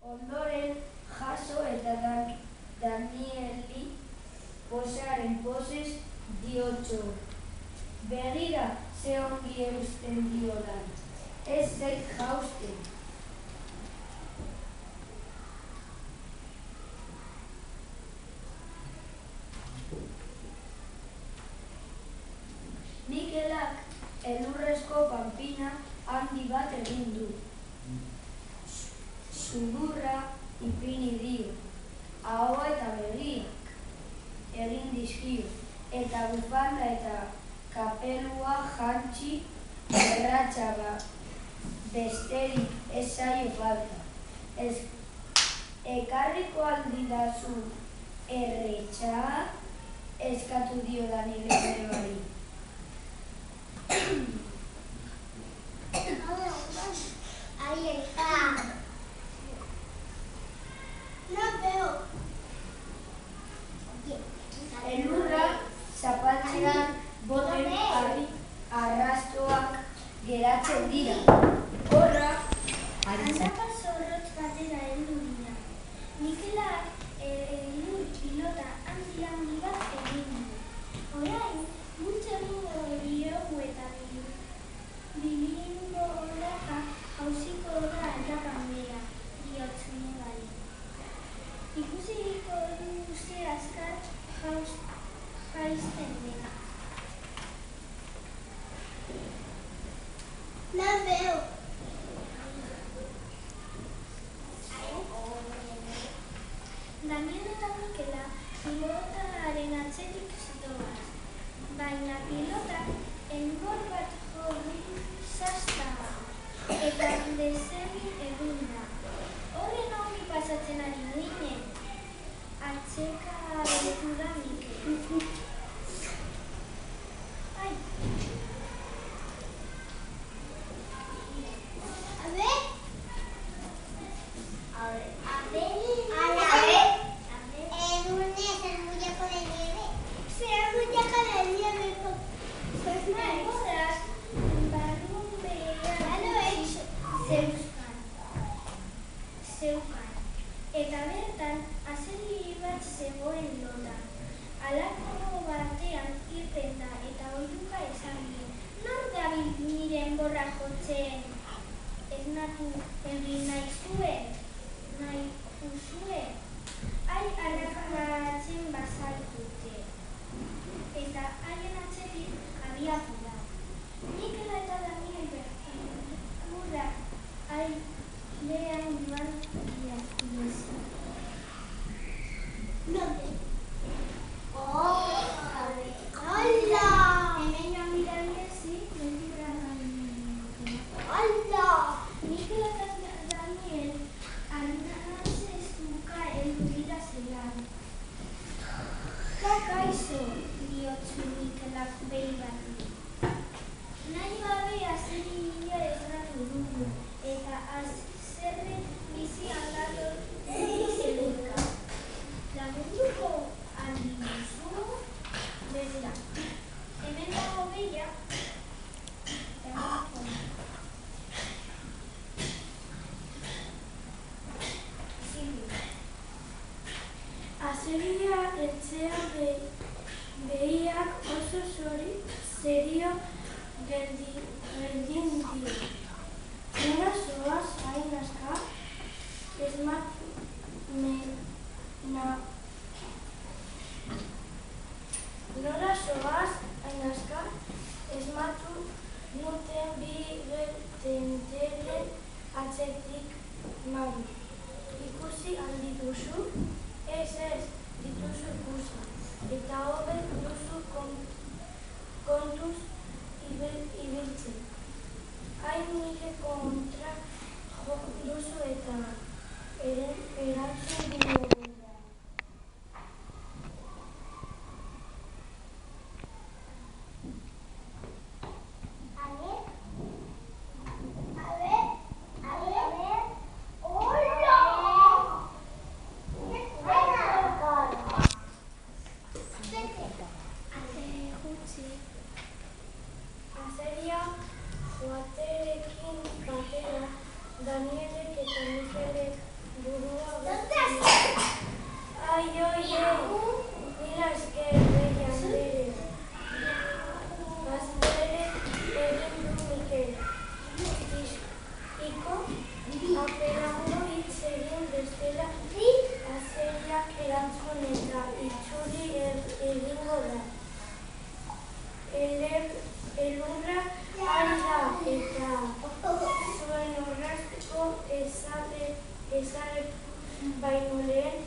Ondoren Jaso eta Danieli posaren posez diotxo. Begira ze ongi eusten diodan, ez zait jausten. Mikelak elurrezko panpina handi bat egin du. Sudurra ipini dio, ahoa eta begiak egin dizkio, eta bufanda eta kapelua jantzi erratxaba besterik ez zaio falta. Ekarriko aldidazu erretxa, eskatu dio Daniel nebari. Ahí está. No veo. Elurra zapaltzean boten arrastoak geratzen dira. Horra, Handapa zorrotz batera heldu dira. Mikelak elur pilota handi bat egin du. Orain, multzo egingo diogu eta bilingo horaka jauziko da errakan bera, diotzen nebari. Ikusiko du ze azkar jaizten dena. No veo. Daniel eta Mikela pilotaren atzetik zitoaz, baina pilotak enbor bat jo du sasta eta desegin egin da. Horren ongi pasatzen ari ginen, atzeka beretu da Mikel. Ai. Eta bertan, azeri bat zegoen lotan. Halako batean irten da eta oihuka esan dio. Nor dabil nire enborra jotzen? Esnatu egin nahi zuen? Ai harrakatzen bazaitute. Eta haien atzetik abiatu da. Mikela eta Daniel bertan. Gura, ailean joan dira. ¿Dónde? ¡Hola! Hemen joan dira biezi, ¡hola! Mikel eta Daniel arnazestuka heldu dira zelan. Kaixo, diotzu Mikelak behi bati. Nahi gabe azeri bila esnatu dugu, eta azerre bizi aldatu zelurka. Lagunduko aldizu, begira. Hemen dago behia, azeria etxea behiak oso serio geldin dio. Nora zoaz hain aska, Nora zoaz hain aska, esmatu nuten bi tenteren atzetik mari. Ikusi aldi duzu? Ez, dituzu ikusa. Eta hobek duzu kontuz ibiltzen. Hain nire kontra jo duzu eta erantzun dio. Azeria joaterekin batera Danielek eta Mikelek eta itzuli egingo da. Elurra ari da eta zuen orrazteko ezaretu baino lehen